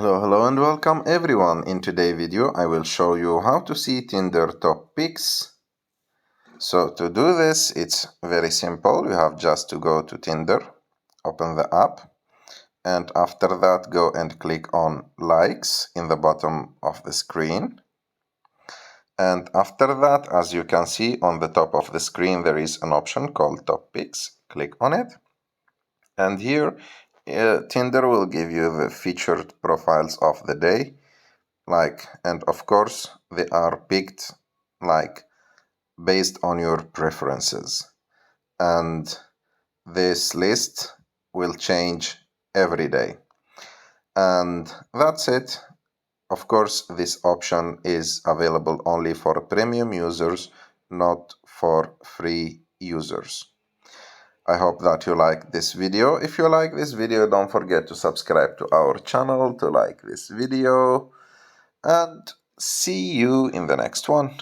Hello and welcome everyone. In today's video I will show you how to see Tinder Top Picks. So to do this it's very simple. You have just to go to Tinder, open the app, and after that go and click on likes in the bottom of the screen. And after that, as you can see on the top of the screen, there is an option called Top Picks. Click on it, and here Tinder will give you the featured profiles of the day. And of course they are picked based on your preferences, and this list will change every day, and that's it. Of course, this option is available only for premium users, not for free users. I hope that you like this video. If you like this video, don't forget to subscribe to our channel, to like this video, and see you in the next one.